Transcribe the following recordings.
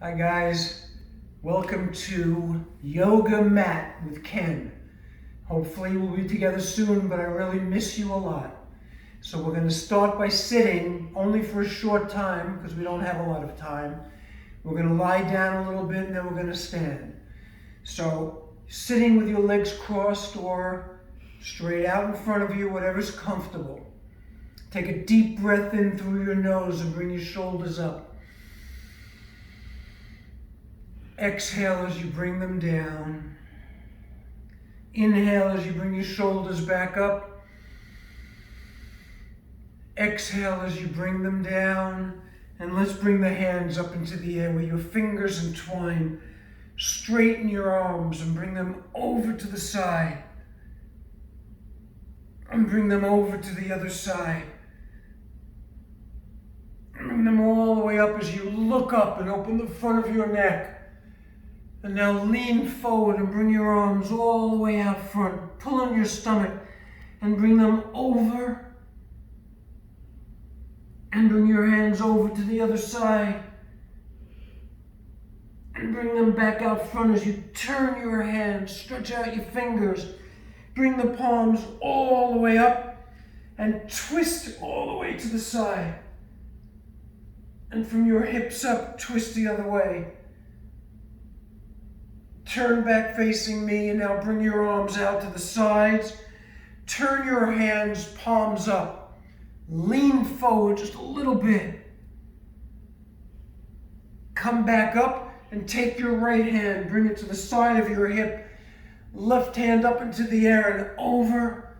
Hi guys, welcome to Yoga Mat with Ken. Hopefully we'll be together soon, but I really miss you a lot. So we're going to start by sitting, only for a short time because we don't have a lot of time. We're going to lie down a little bit and then we're going to stand. So sitting with your legs crossed or straight out in front of you, whatever's comfortable. Take a deep breath in through your nose and bring your shoulders up. Exhale as you bring them down. Inhale as you bring your shoulders back up. Exhale as you bring them down. And let's bring the hands up into the air where your fingers entwine. Straighten your arms and bring them over to the side. And bring them over to the other side. And bring them all the way up as you look up and open the front of your neck. And now lean forward and bring your arms all the way out front. Pull on your stomach and bring them over. And bring your hands over to the other side. And bring them back out front as you turn your hands. Stretch out your fingers. Bring the palms all the way up and twist all the way to the side. And from your hips up, twist the other way. Turn back facing me and now bring your arms out to the sides. Turn your hands, palms up. Lean forward just a little bit. Come back up and take your right hand. Bring it to the side of your hip. Left hand up into the air and over.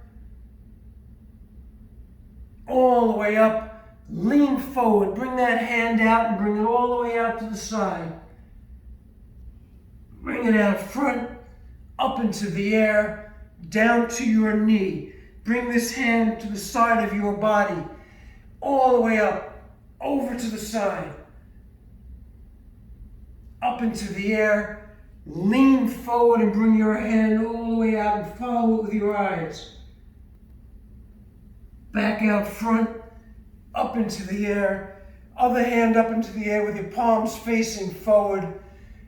All the way up. Lean forward. Bring that hand out and bring it all the way out to the side. Bring it out front, up into the air, down to your knee. Bring this hand to the side of your body, all the way up, over to the side. Up into the air, lean forward and bring your hand all the way out and follow it with your eyes. Back out front, up into the air, other hand up into the air with your palms facing forward.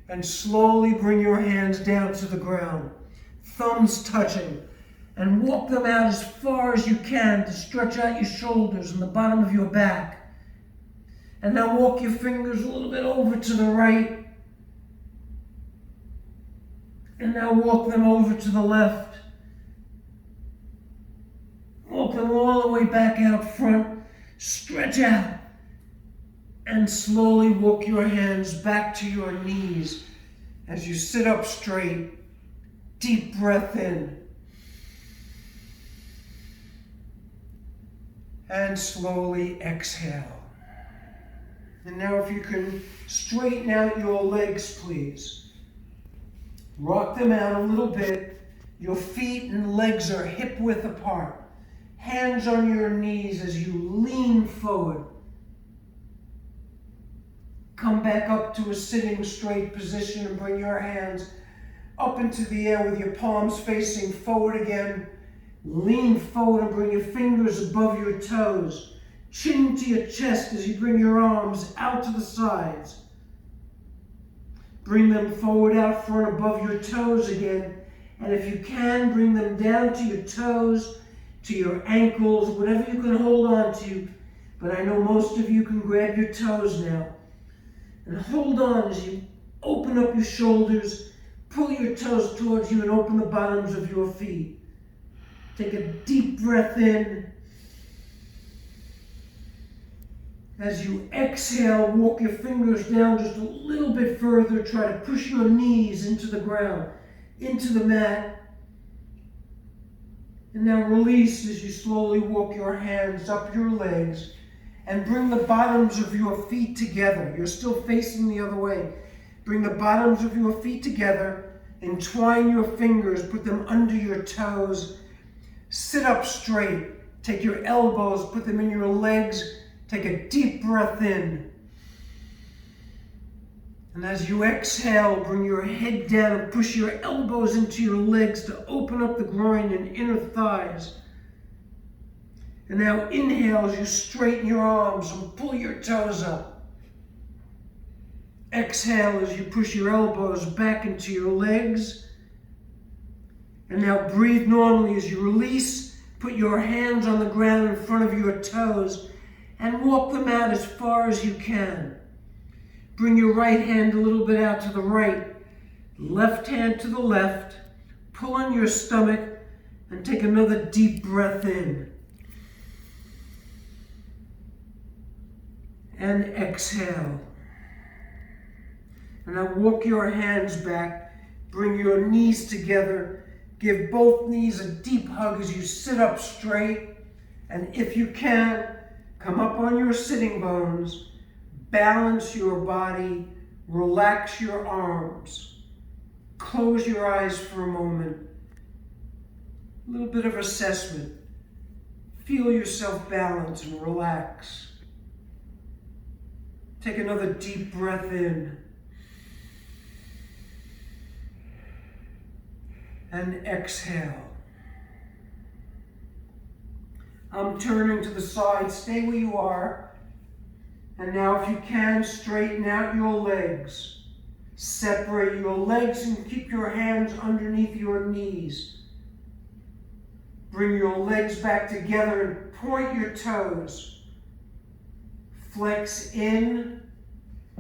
And slowly bring your hands down to the ground, thumbs touching, and walk them out as far as you can to stretch out your shoulders and the bottom of your back. And now walk your fingers a little bit over to the right. And now walk them over to the left. Walk them all the way back out front. Stretch out. And slowly walk your hands back to your knees as you sit up straight. Deep breath in. And slowly exhale. And now if you can straighten out your legs, please. Rock them out a little bit. Your feet and legs are hip width apart. Hands on your knees as you lean forward. Come back up to a sitting straight position and bring your hands up into the air with your palms facing forward again. Lean forward and bring your fingers above your toes. Chin to your chest as you bring your arms out to the sides. Bring them forward out front above your toes again. And if you can, bring them down to your toes, to your ankles, whatever you can hold on to. But I know most of you can grab your toes now. And hold on as you open up your shoulders, pull your toes towards you and open the bottoms of your feet. Take a deep breath in. As you exhale, walk your fingers down just a little bit further. Try to push your knees into the ground, into the mat. And now release as you slowly walk your hands up your legs. And bring the bottoms of your feet together. You're still facing the other way. Bring the bottoms of your feet together. Entwine your fingers. Put them under your toes. Sit up straight. Take your elbows. Put them in your legs. Take a deep breath in. And as you exhale, bring your head down and push your elbows into your legs to open up the groin and inner thighs. And now inhale as you straighten your arms and pull your toes up. Exhale as you push your elbows back into your legs. And now breathe normally as you release. Put your hands on the ground in front of your toes and walk them out as far as you can. Bring your right hand a little bit out to the right, left hand to the left. Pull on your stomach and take another deep breath in. And exhale. And now walk your hands back. Bring your knees together. Give both knees a deep hug as you sit up straight. And if you can, come up on your sitting bones. Balance your body. Relax your arms. Close your eyes for a moment. A little bit of assessment. Feel yourself balance and relax. Take another deep breath in. And exhale. I'm turning to the side. Stay where you are. And now if you can, straighten out your legs. Separate your legs and keep your hands underneath your knees. Bring your legs back together and point your toes. Flex in.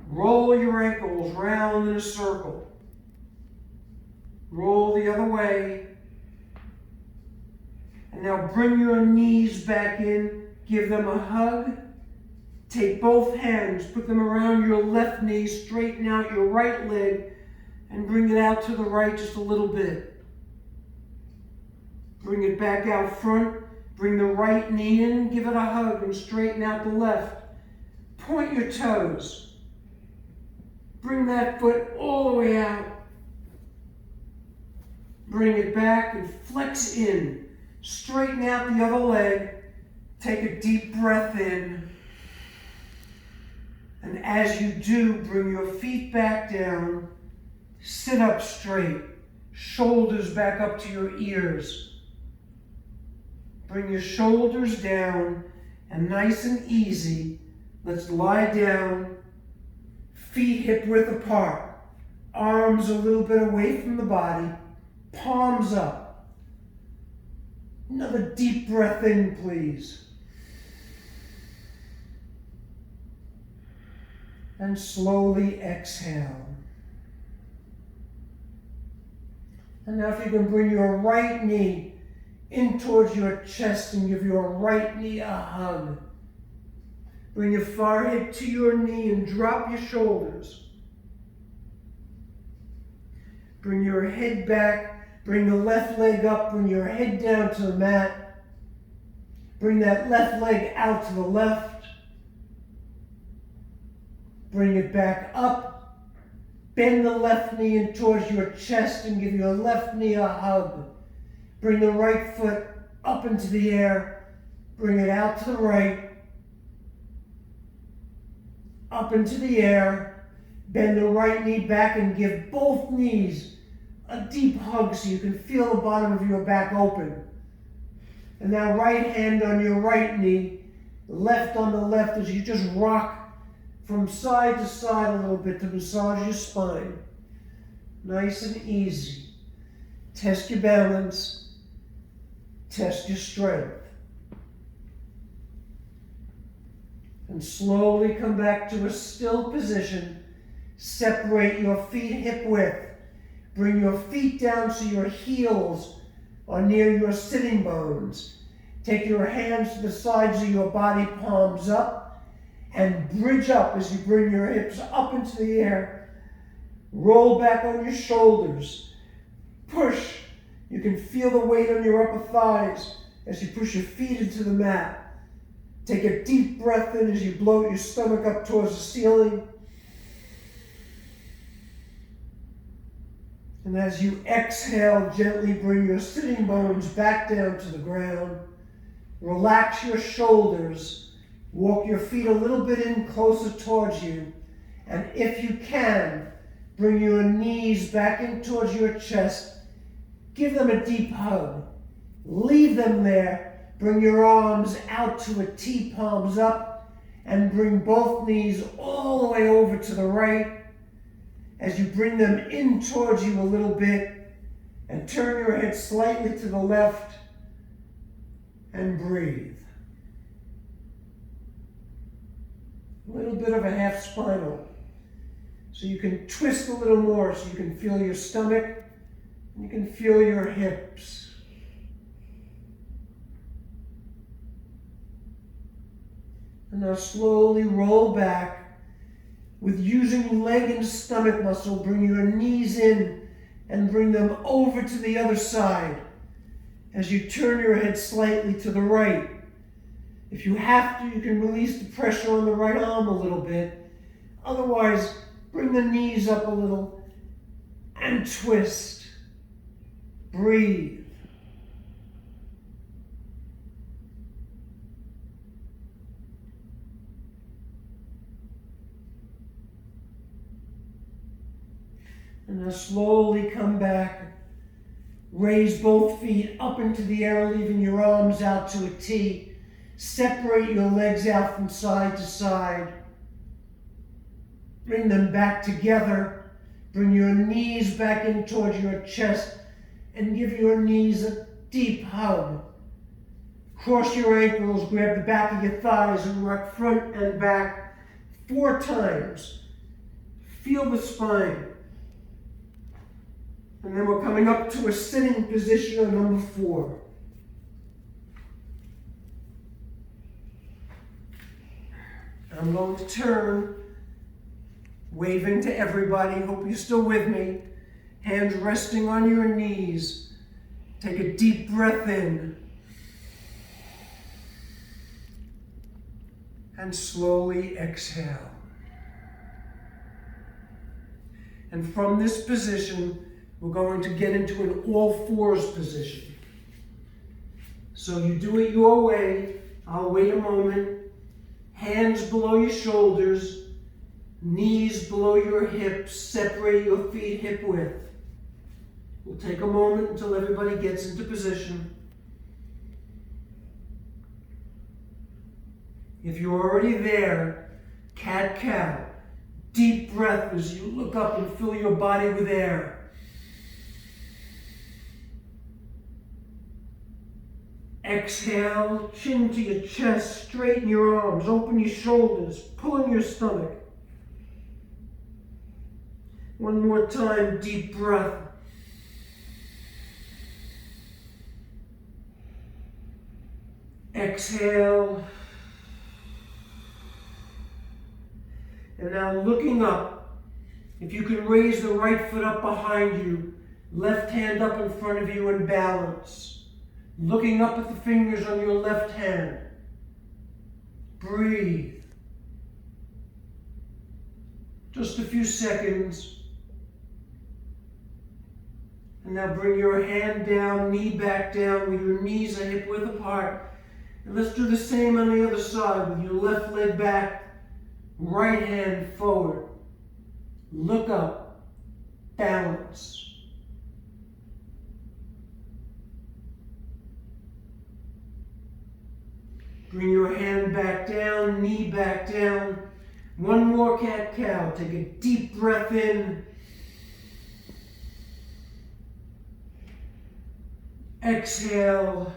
Roll your ankles round in a circle. Roll the other way. And now bring your knees back in. Give them a hug. Take both hands, put them around your left knee, straighten out your right leg, and bring it out to the right just a little bit. Bring it back out front. Bring the right knee in, give it a hug, and straighten out the left. Point your toes. Bring that foot all the way out. Bring it back and flex in. Straighten out the other leg. Take a deep breath in. And as you do, bring your feet back down. Sit up straight. Shoulders back up to your ears. Bring your shoulders down. And nice and easy, let's lie down. Feet hip width apart. Arms a little bit away from the body. Palms up. Another deep breath in, please. And slowly exhale. And now if you can bring your right knee in towards your chest and give your right knee a hug. Bring your forehead to your knee and drop your shoulders. Bring your head back. Bring the left leg up. Bring your head down to the mat. Bring that left leg out to the left. Bring it back up. Bend the left knee in towards your chest and give your left knee a hug. Bring the right foot up into the air. Bring it out to the right. Up into the air. Bend the right knee back and give both knees a deep hug so you can feel the bottom of your back open. And now right hand on your right knee, left on the left as you just rock from side to side a little bit to massage your spine. Nice and easy. Test your balance. Test your strength. And slowly come back to a still position. Separate your feet hip width. Bring your feet down so your heels are near your sitting bones. Take your hands to the sides of your body, palms up. And bridge up as you bring your hips up into the air. Roll back on your shoulders. Push. You can feel the weight on your upper thighs as you push your feet into the mat. Take a deep breath in as you bloat your stomach up towards the ceiling. And as you exhale, gently bring your sitting bones back down to the ground. Relax your shoulders. Walk your feet a little bit in closer towards you. And if you can, bring your knees back in towards your chest. Give them a deep hug. Leave them there. Bring your arms out to a T, palms up. And bring both knees all the way over to the right. as you bring them in towards you a little bit and turn your head slightly to the left and breathe. A little bit of a half spinal. So you can twist a little more so you can feel your stomach and you can feel your hips. And now slowly roll back. With using leg and stomach muscle, bring your knees in and bring them over to the other side as you turn your head slightly to the right. If you have to, you can release the pressure on the right arm a little bit. Otherwise, bring the knees up a little and twist. Breathe. And now slowly come back. Raise both feet up into the air, leaving your arms out to a T. Separate your legs out from side to side. Bring them back together. Bring your knees back in towards your chest and give your knees a deep hug. Cross your ankles, grab the back of your thighs and rock front and back 4 times. Feel the spine. And then we're coming up to a sitting position on number 4. I'm going to turn, waving to everybody. Hope you're still with me. Hands resting on your knees. Take a deep breath in. And slowly exhale. And from this position, we're going to get into an all-fours position. So you do it your way. I'll wait a moment. Hands below your shoulders, knees below your hips, separate your feet hip width. We'll take a moment until everybody gets into position. If you're already there, cat-cow. Deep breath as you look up and fill your body with air. Exhale, chin to your chest, straighten your arms, open your shoulders, pull in your stomach. One more time, deep breath. Exhale. And now looking up, if you can raise the right foot up behind you, left hand up in front of you and balance. Looking up at the fingers on your left hand. Breathe. Just a few seconds. And now bring your hand down, knee back down with your knees a hip width apart. And let's do the same on the other side with your left leg back, right hand forward. Look up, balance. Bring your hand back down, knee back down. One more cat-cow. Take a deep breath in. Exhale.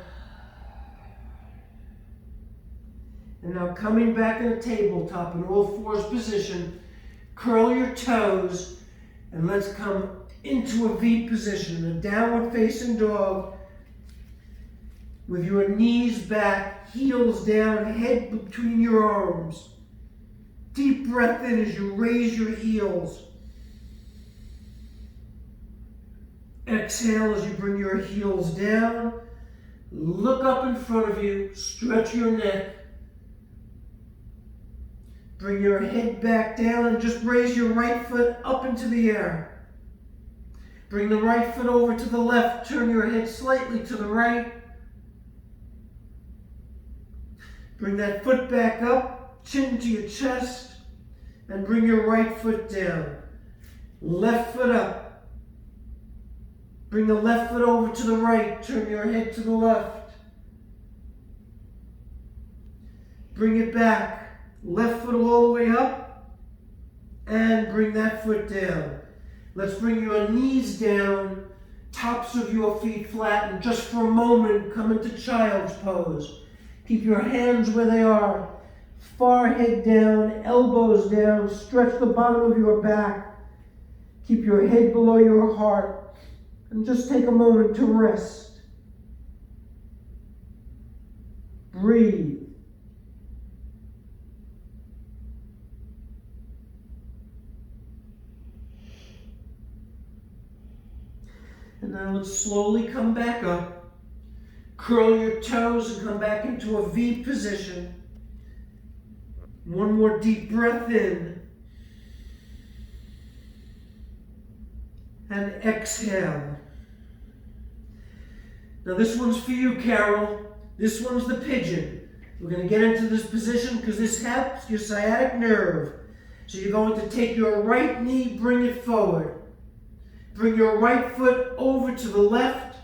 And now coming back in a tabletop in all fours position, curl your toes and let's come into a V position, a downward facing dog with your knees back, heels down, head between your arms. Deep breath in as you raise your heels. Exhale as you bring your heels down. Look up in front of you, stretch your neck. Bring your head back down and just raise your right foot up into the air. Bring the right foot over to the left, turn your head slightly to the right. Bring that foot back up, chin to your chest, and bring your right foot down. Left foot up. Bring the left foot over to the right, turn your head to the left. Bring it back, left foot all the way up, and bring that foot down. Let's bring your knees down, tops of your feet flat, and just for a moment, come into child's pose. Keep your hands where they are, forehead down, elbows down, stretch the bottom of your back. Keep your head below your heart, and just take a moment to rest. Breathe. And now let's slowly come back up. Curl your toes and come back into a V position. One more deep breath in. And exhale. Now this one's for you, Carol. This one's the pigeon. We're going to get into this position because this helps your sciatic nerve. So you're going to take your right knee, bring it forward. Bring your right foot over to the left.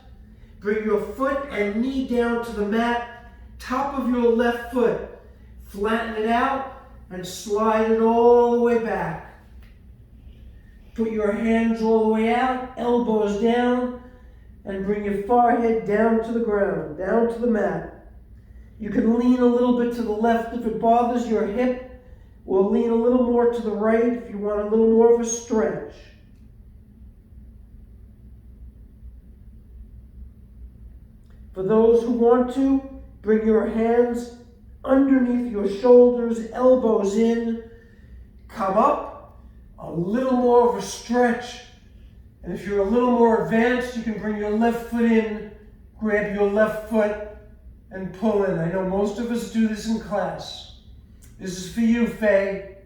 Bring your foot and knee down to the mat. Top of your left foot. Flatten it out and slide it all the way back. Put your hands all the way out, elbows down, and bring your forehead down to the ground, down to the mat. You can lean a little bit to the left if it bothers your hip, or lean a little more to the right if you want a little more of a stretch. For those who want to, bring your hands underneath your shoulders, elbows in, come up, a little more of a stretch. And if you're a little more advanced, you can bring your left foot in, grab your left foot, and pull in. I know most of us do this in class. This is for you, Faye.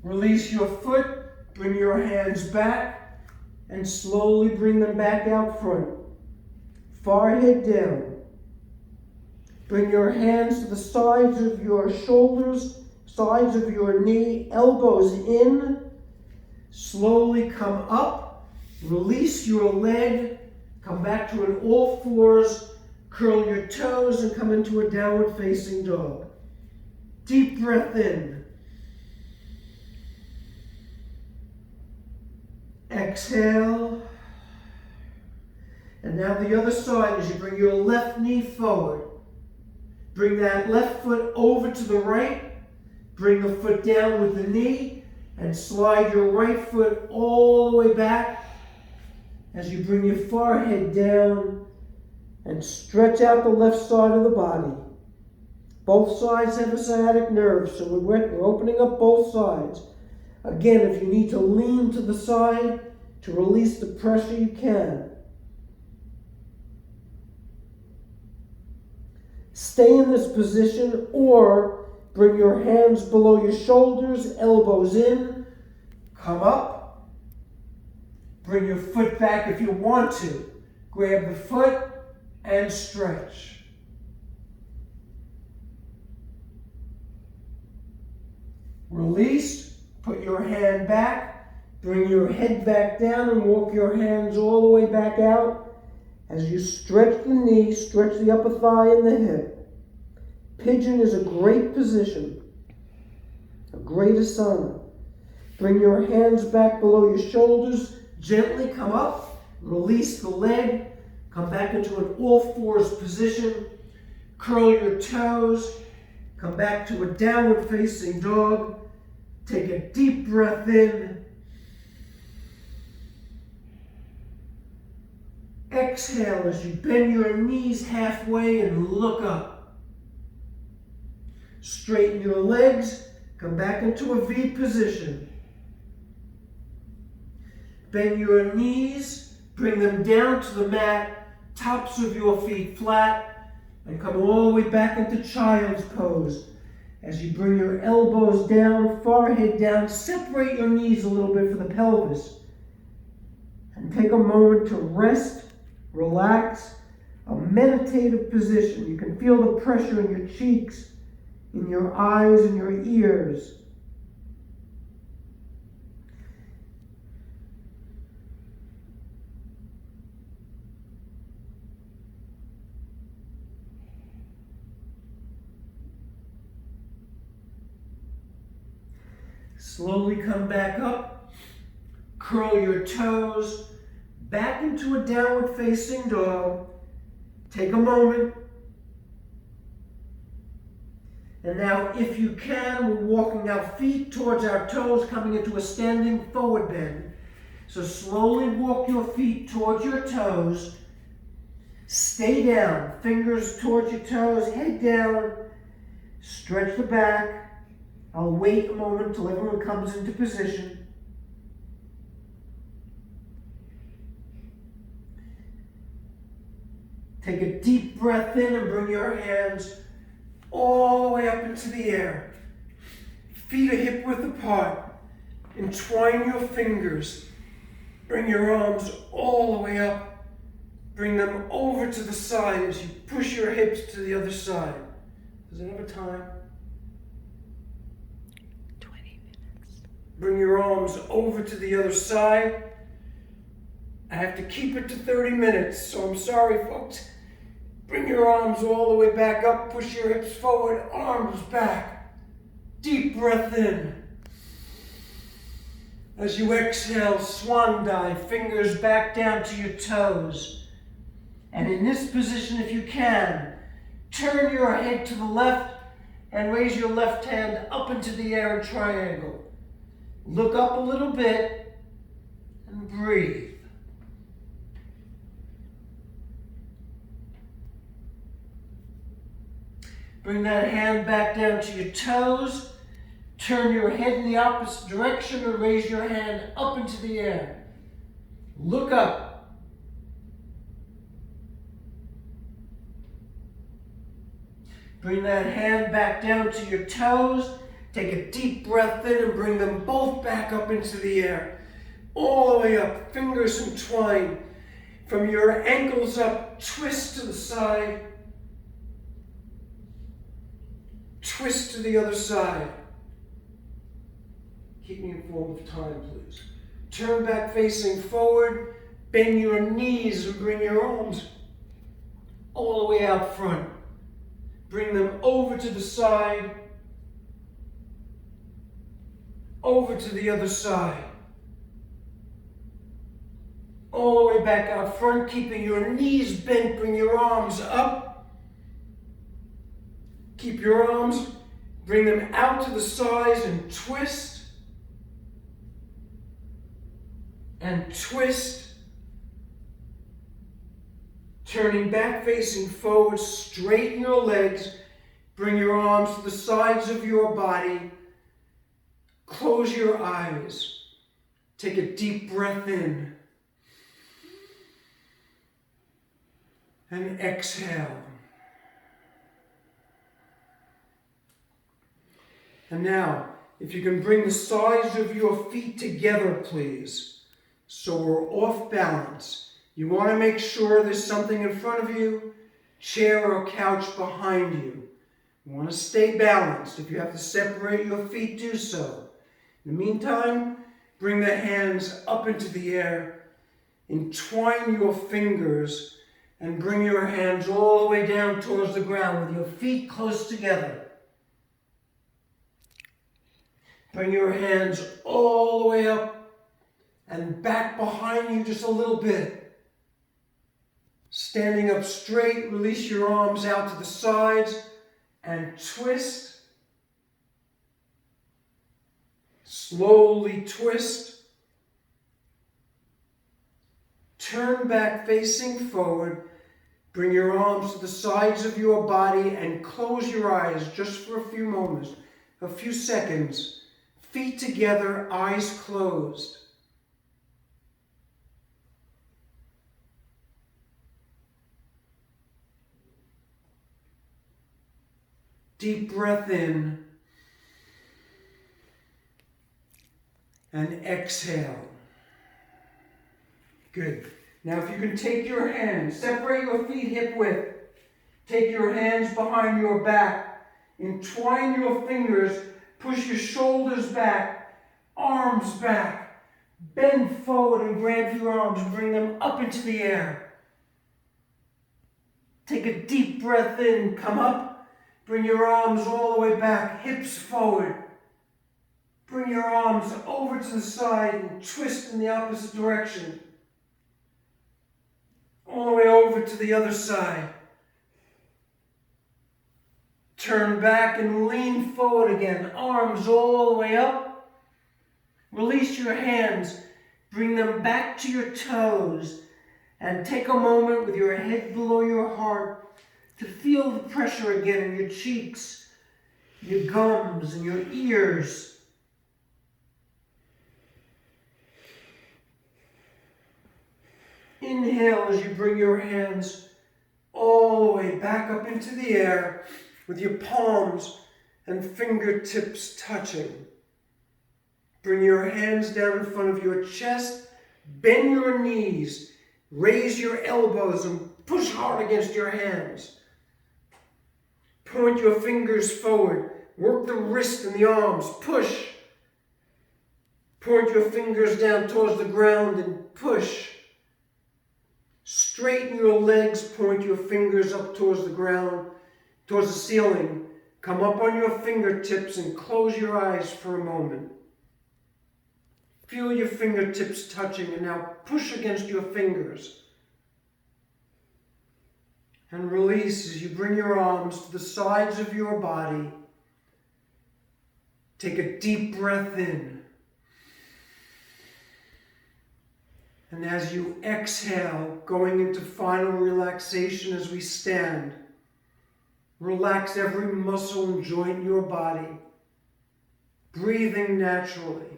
Release your foot, bring your hands back, and slowly bring them back out front. Forehead down. Bring your hands to the sides of your shoulders, sides of your knee, elbows in. Slowly come up, release your leg, come back to an all fours, curl your toes, and come into a downward facing dog. Deep breath in. Exhale. And now the other side as you bring your left knee forward. Bring that left foot over to the right. Bring the foot down with the knee and slide your right foot all the way back as you bring your forehead down and stretch out the left side of the body. Both sides have a sciatic nerve, so we're opening up both sides. Again, if you need to lean to the side to release the pressure, you can. Stay in this position or bring your hands below your shoulders, elbows in, come up. Bring your foot back if you want to. Grab the foot and stretch. Release, put your hand back, bring your head back down and walk your hands all the way back out as you stretch the knee, stretch the upper thigh and the hip. Pigeon is a great position, a great asana. Bring your hands back below your shoulders, gently come up, release the leg, come back into an all fours position, curl your toes, come back to a downward facing dog, take a deep breath in, exhale as you bend your knees halfway and look up. Straighten your legs, come back into a V position. Bend your knees, bring them down to the mat, tops of your feet flat, and come all the way back into child's pose. As you bring your elbows down, forehead down, separate your knees a little bit for the pelvis. And take a moment to rest, relax, a meditative position. You can feel the pressure in your cheeks, in your eyes and your ears. Slowly come back up. Curl your toes back into a downward facing dog. Take a moment. And now, if you can, we're walking our feet towards our toes, coming into a standing forward bend. So slowly walk your feet towards your toes. Stay down, fingers towards your toes, head down. Stretch the back. I'll wait a moment until everyone comes into position. Take a deep breath in and bring your hands all the way up into the air. Feet are hip width apart. Entwine your fingers. Bring your arms all the way up. Bring them over to the side as you push your hips to the other side. Does it have a time? 20 minutes. Bring your arms over to the other side. I have to keep it to 30 minutes, so I'm sorry, folks. Bring your arms all the way back up. Push your hips forward, arms back. Deep breath in. As you exhale, swan dive, fingers back down to your toes. And in this position, if you can, turn your head to the left and raise your left hand up into the air in triangle. Look up a little bit and breathe. Bring that hand back down to your toes. Turn your head in the opposite direction and raise your hand up into the air. Look up. Bring that hand back down to your toes. Take a deep breath in and bring them both back up into the air. All the way up, fingers entwined. From your ankles up, twist to the side. Twist to the other side. Keep me informed of time, please. Turn back facing forward. Bend your knees and bring your arms all the way out front. Bring them over to the side. Over to the other side. All the way back out front, keeping your knees bent. Bring your arms up. Keep your arms, bring them out to the sides and twist. And twist. Turning back facing forward, straighten your legs. Bring your arms to the sides of your body. Close your eyes. Take a deep breath in. And exhale. And now, if you can bring the sides of your feet together, please. So we're off balance. You want to make sure there's something in front of you, chair or couch behind you. You want to stay balanced. If you have to separate your feet, do so. In the meantime, bring the hands up into the air. Entwine your fingers and bring your hands all the way down towards the ground with your feet close together. Bring your hands all the way up and back behind you just a little bit. Standing up straight, release your arms out to the sides and twist. Slowly twist. Turn back facing forward. Bring your arms to the sides of your body and close your eyes just for a few moments, a few seconds. Feet together, eyes closed. Deep breath in. And exhale. Good. Now if you can take your hands, separate your feet hip width. Take your hands behind your back. Entwine your fingers. Push your shoulders back, arms back. Bend forward and grab your arms and bring them up into the air. Take a deep breath in, come up. Bring your arms all the way back, hips forward. Bring your arms over to the side and twist in the opposite direction. All the way over to the other side. Turn back and lean forward again. Arms all the way up. Release your hands. Bring them back to your toes. And take a moment with your head below your heart to feel the pressure again in your cheeks, your gums, and your ears. Inhale as you bring your hands all the way back up into the air with your palms and fingertips touching. Bring your hands down in front of your chest, bend your knees, raise your elbows and push hard against your hands. Point your fingers forward, work the wrist and the arms, push. Point your fingers down towards the ground and push. Straighten your legs, point your fingers up towards the ground, towards the ceiling. Come up on your fingertips and close your eyes for a moment. Feel your fingertips touching and now push against your fingers. And release as you bring your arms to the sides of your body. Take a deep breath in. And as you exhale, going into final relaxation as we stand, relax every muscle and joint in your body, breathing naturally,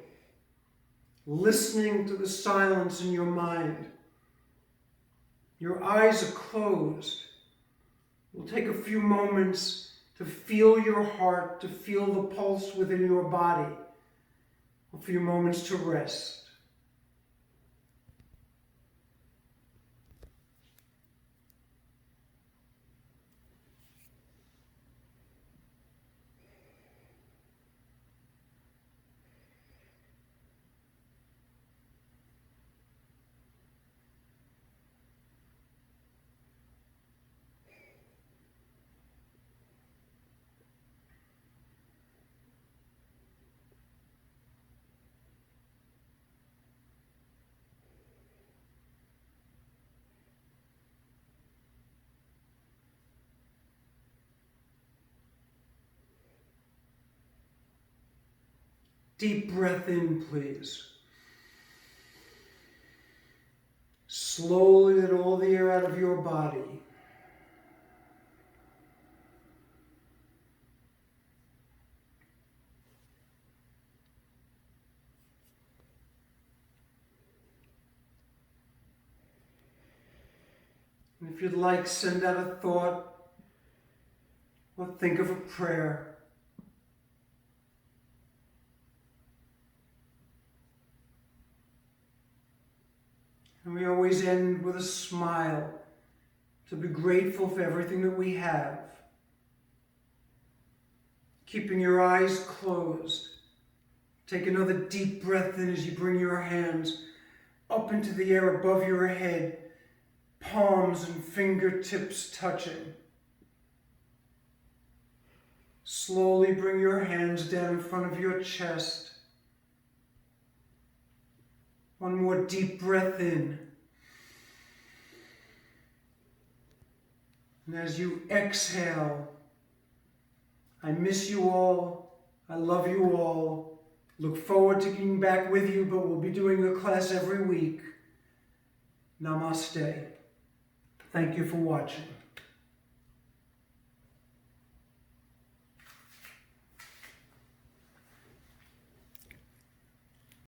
listening to the silence in your mind. Your eyes are closed. We'll take a few moments to feel your heart, to feel the pulse within your body. A few moments to rest. Deep breath in, please. Slowly let all the air out of your body. And if you'd like, send out a thought or think of a prayer. And we always end with a smile to be grateful for everything that we have. Keeping your eyes closed. Take another deep breath in as you bring your hands up into the air above your head, palms and fingertips touching. Slowly bring your hands down in front of your chest. One more deep breath in. And as you exhale, I miss you all. I love you all. Look forward to getting back with you, but we'll be doing a class every week. Namaste. Thank you for watching.